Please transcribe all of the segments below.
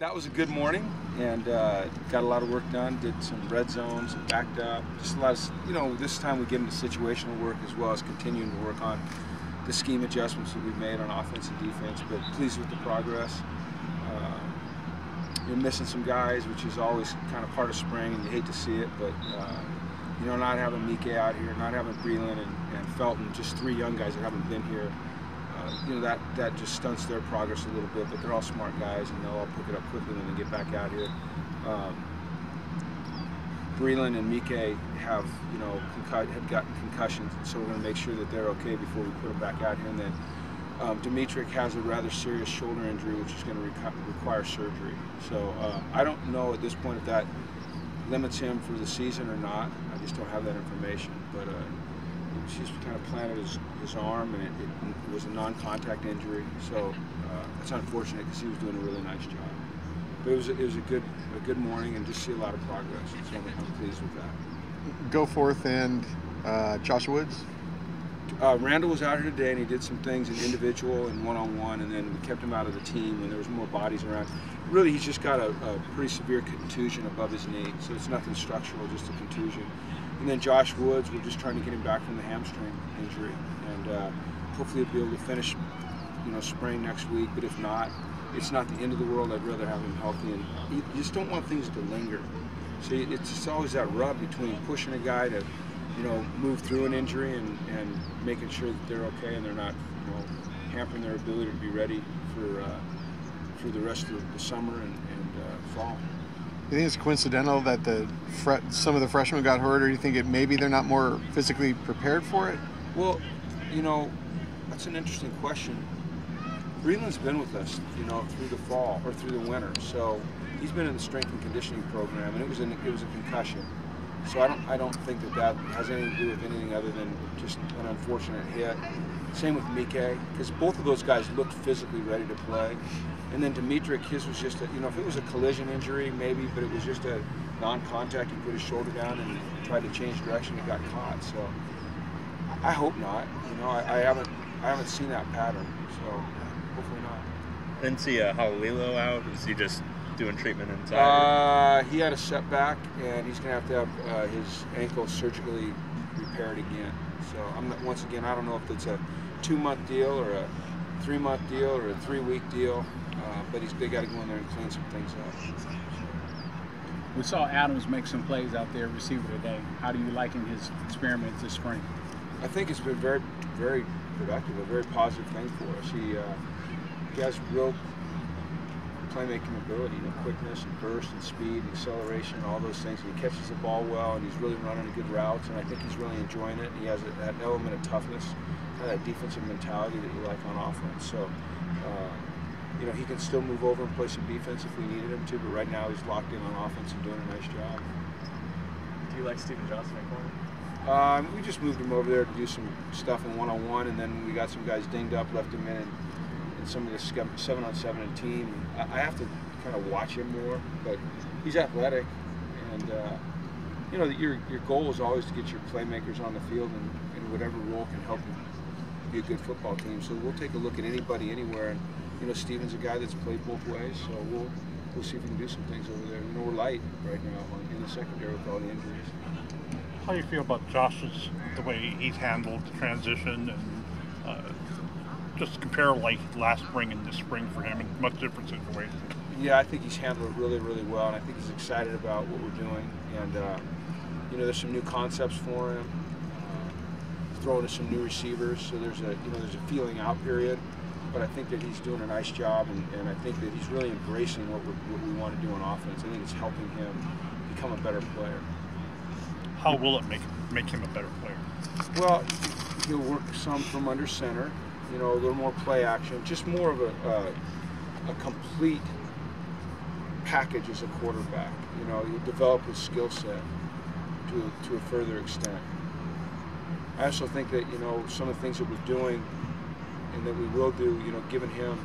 That was a good morning, and got a lot of work done. Did some red zones, backed up. Just a lot of, this time we get into situational work as well as continuing to work on the scheme adjustments that we've made on offense and defense. But pleased with the progress. You're missing some guys, which is always kind of part of spring, and you hate to see it. But not having Mike out here, not having Breland and Felton, just three young guys that haven't been here. That just stunts their progress a little bit, but they're all smart guys and they'll all pick it up quickly when they get back out here. Breland and Mike have gotten concussions, so we're going to make sure that they're okay before we put them back out here. And then Dimitrik has a rather serious shoulder injury, which is going to require surgery. So I don't know at this point if that limits him for the season or not. I just don't have that information, but she's kind of planted his arm, and it was a non-contact injury, so it's unfortunate because he was doing a really nice job. But it was a good morning, and just see a lot of progress, so I'm pleased with that. Go forth and Josh Woods? Randall was out here today, and he did some things in individual and one-on-one, and then we kept him out of the team when there was more bodies around. Really, he's just got a pretty severe contusion above his knee, so it's nothing structural, just a contusion. And then Josh Woods, we're just trying to get him back from the hamstring injury, and hopefully he'll be able to finish, spring next week. But if not, it's not the end of the world. I'd rather have him healthy, and you just don't want things to linger. So it's just always that rub between pushing a guy to, move through an injury and making sure that they're okay and they're not, hampering their ability to be ready for the rest of the summer and fall. You think it's coincidental that some of the freshmen got hurt, or do you think maybe they're not more physically prepared for it? Well, that's an interesting question. Breland's been with us, through the fall or through the winter, so he's been in the strength and conditioning program, and it was a concussion. So I don't think that has anything to do with anything other than just an unfortunate hit. Same with Mike, because both of those guys looked physically ready to play. And then Dimitrik, his was just if it was a collision injury, maybe, but it was just a non-contact. He put his shoulder down and tried to change direction and got caught. So I hope not. I haven't seen that pattern. So hopefully not. Didn't see Halililo out. Is he just doing treatment inside? He had a setback, and he's going to have his ankle surgically repaired again. So once again, I don't know if it's a 2-month deal or a 3-month deal or a 3-week deal, but they got to go in there and clean some things up. We saw Adams make some plays out there, receiver today. How do you liken his experiments this spring? I think it's been very, very productive, a very positive thing for us. He has real playmaking ability, quickness and burst and speed and acceleration and all those things. And he catches the ball well, and he's really running a good routes, and I think he's really enjoying it. He has that element of toughness, that defensive mentality that you like on offense. So, he can still move over and play some defense if we needed him to, but right now he's locked in on offense and doing a nice job. Do you like Steven Johnson at corner? We just moved him over there to do some stuff in one-on-one, and then we got some guys dinged up, left him in some of the 7-on-7 and team. I have to kind of watch him more, but he's athletic, and your goal is always to get your playmakers on the field in whatever role can help them be a good football team. So we'll take a look at anybody anywhere, and Steven's a guy that's played both ways, so we'll see if we can do some things over there. We're light right now in the secondary with all the injuries. How do you feel about Josh's, the way he's handled the transition, and just compare like last spring and this spring for him in much different situations? Yeah, I think he's handled it really, really well, and I think he's excited about what we're doing. And there's some new concepts for him. Throwing to some new receivers, so there's a feeling out period. But I think that he's doing a nice job, and I think that he's really embracing what we want to do on offense. I think it's helping him become a better player. How will it make him a better player? Well, he'll work some from under center. A little more play action, just more of a complete package as a quarterback. He'll develop his skill set to a further extent. I also think that some of the things that we're doing and that we will do, giving him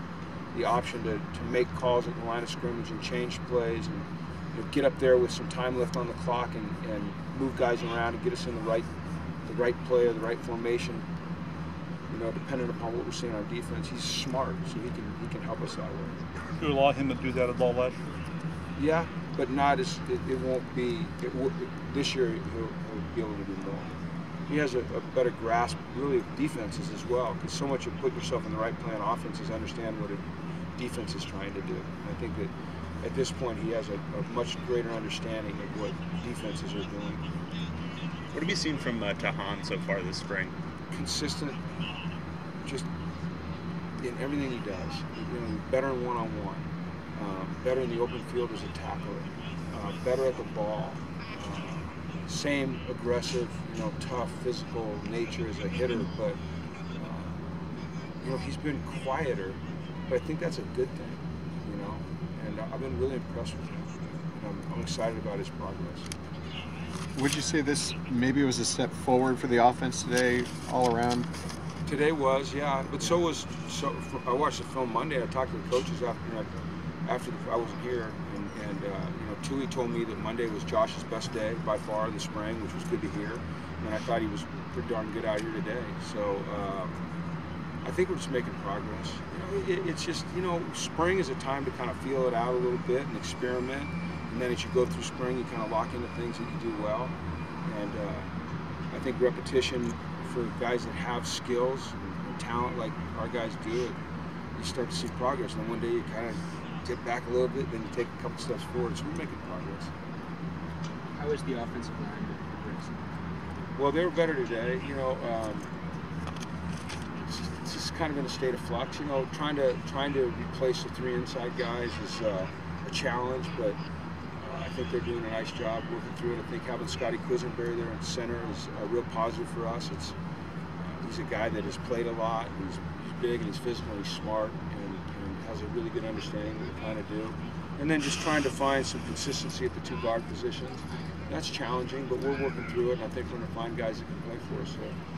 the option to make calls at the line of scrimmage and change plays and get up there with some time left on the clock and move guys around and get us in the right play or the right formation. you know, depending upon what we're seeing on defense, he's smart, so he can help us that way. Do you allow him to do that at all last year? Yeah, but not as it won't be. This year he'll be able to do more. He has a better grasp, really, of defenses as well, because so much of putting yourself in the right play on offense is understand what a defense is trying to do. And I think that at this point he has a much greater understanding of what defenses are doing. What have you seen from Tahan so far this spring? Consistent, just in everything he does. You know, better in one-on-one, better in the open field as a tackler, better at the ball. Same aggressive, you know, tough, physical nature as a hitter, but you know, he's been quieter. But I think that's a good thing, you know. And I've been really impressed with him. And I'm excited about his progress. Would you say this maybe was a step forward for the offense today, all around? Today was, yeah. But so was. I watched the film Monday. I talked to the coaches after I wasn't here, and you know, Tui told me that Monday was Josh's best day by far in the spring, which was good to hear. And I thought he was pretty darn good out here today. So I think we're just making progress. You know, it's just, you know, spring is a time to kind of feel it out a little bit and experiment. And then as you go through spring, you kind of lock into things that you do well. And I think repetition for guys that have skills and talent like our guys do, you start to see progress. And then one day you kind of get back a little bit, then you take a couple steps forward. So we're making progress. How is the offensive line? Well, they were better today. You know, it's just kind of in a state of flux. You know, trying to replace the three inside guys is a challenge, but I think they're doing a nice job working through it. I think having Scotty Quisenberry there in center is a real positive for us. He's a guy that has played a lot. He's big and he's physical and he's smart and has a really good understanding of what we're trying to do. And then just trying to find some consistency at the two guard positions. That's challenging, but we're working through it, and I think we're going to find guys that can play for us.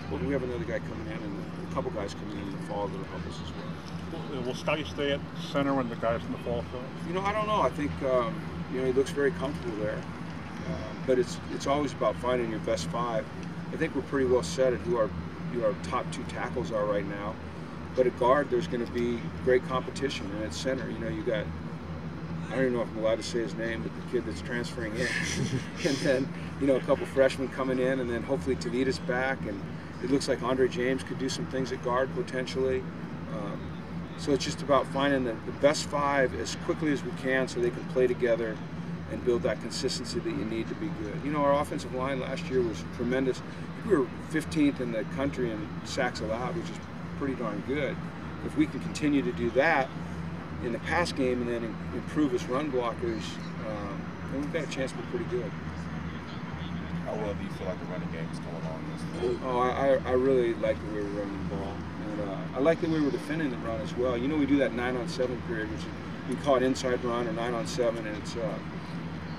So we have another guy coming in, and a couple guys coming in the fall that'll help us as well. Will Scotty stay at center when the guys in the fall come? You know, I don't know. I think you know, he looks very comfortable there, but it's always about finding your best five. I think we're pretty well set at who our top two tackles are right now. But at guard, there's going to be great competition, and at center, you know, you got. I don't even know if I'm allowed to say his name, but the kid that's transferring in. And then, you know, a couple freshmen coming in, and then hopefully Tavita's back, and it looks like Andre James could do some things at guard potentially. So it's just about finding the best five as quickly as we can so they can play together and build that consistency that you need to be good. You know, our offensive line last year was tremendous. We were 15th in the country in sacks allowed, which is pretty darn good. If we can continue to do that in the pass game and then improve as run blockers, then we've got a chance to be pretty good. How well do you feel like the running game is going on this year? Oh, I really like the way we're running the ball. And I like the way we're defending the run as well. You know, we do that 9-on-7 period, which we call it inside run or 9-on-7, and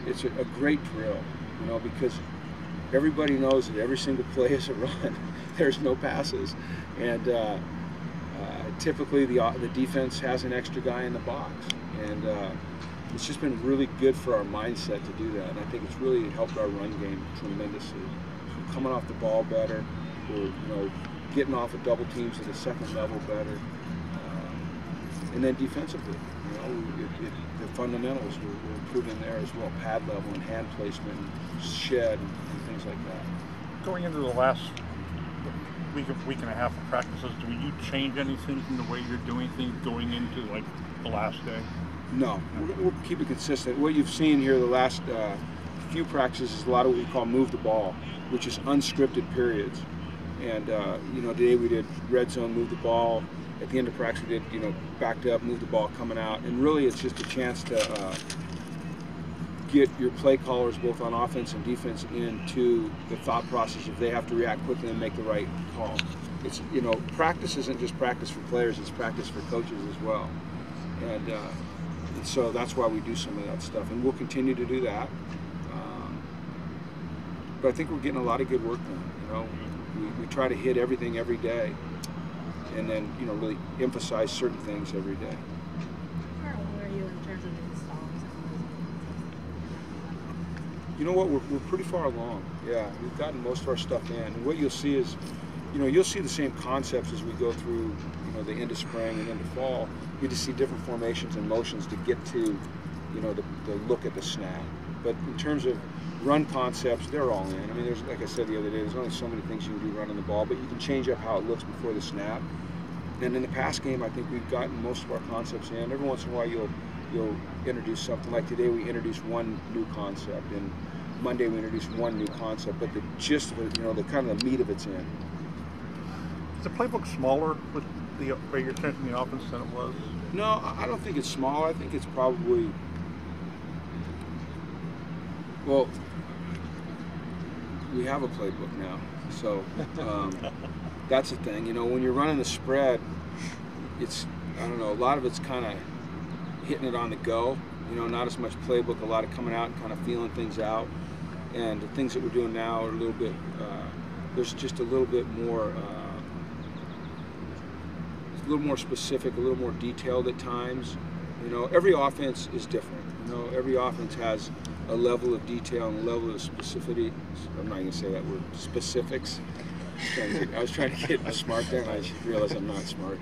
it's a great drill, you know, because everybody knows that every single play is a run. There's no passes. And typically the defense has an extra guy in the box, and it's just been really good for our mindset to do that, and I think it's really helped our run game tremendously. So coming off the ball better, we're, you know, getting off of double teams at the second level better, and then defensively, you know, the fundamentals we're improving there as well, pad level and hand placement, and shed and things like that. Going into the last week and a half of practices, do you change anything from the way you're doing things going into like the last day? No, we'll keep it consistent. What you've seen here the last few practices is a lot of what we call move the ball, which is unscripted periods. And you know, today we did red zone, move the ball. At the end of practice we did, you know, backed up, move the ball coming out. And really it's just a chance to get your play callers both on offense and defense into the thought process if they have to react quickly and make the right call. It's, you know, practice isn't just practice for players, it's practice for coaches as well. And so that's why we do some of that stuff, and we'll continue to do that. But I think we're getting a lot of good work done. You know, we try to hit everything every day, and then, you know, really emphasize certain things every day. Where are you in terms of installs? You know what? We're pretty far along. Yeah, we've gotten most of our stuff in, and what you'll see is, you'll see the same concepts as we go through, the end of spring and into fall. You just see different formations and motions to get to, the look at the snap. But in terms of run concepts, they're all in. I mean, there's, like I said the other day, there's only so many things you can do running the ball, but you can change up how it looks before the snap. And in the pass game, I think we've gotten most of our concepts in. Every once in a while, you'll introduce something. Like today, we introduced one new concept, and Monday we introduced one new concept. But the gist of it, the kind of the meat of it's in. Is the playbook smaller with the way you're changing the offense than it was? No, I don't think it's smaller. I think it's probably, well, we have a playbook now, so that's the thing. When you're running the spread, it's, I don't know, a lot of it's kind of hitting it on the go. Not as much playbook, a lot of coming out and kind of feeling things out. And the things that we're doing now are a little bit, there's just a little bit more, a little more specific, a little more detailed at times. Every offense is different. Every offense has a level of detail and a level of specificity. I'm not going to say that word, specifics. I was trying to get smart there, and I just realized I'm not smart.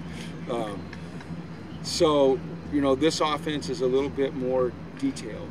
So, this offense is a little bit more detailed.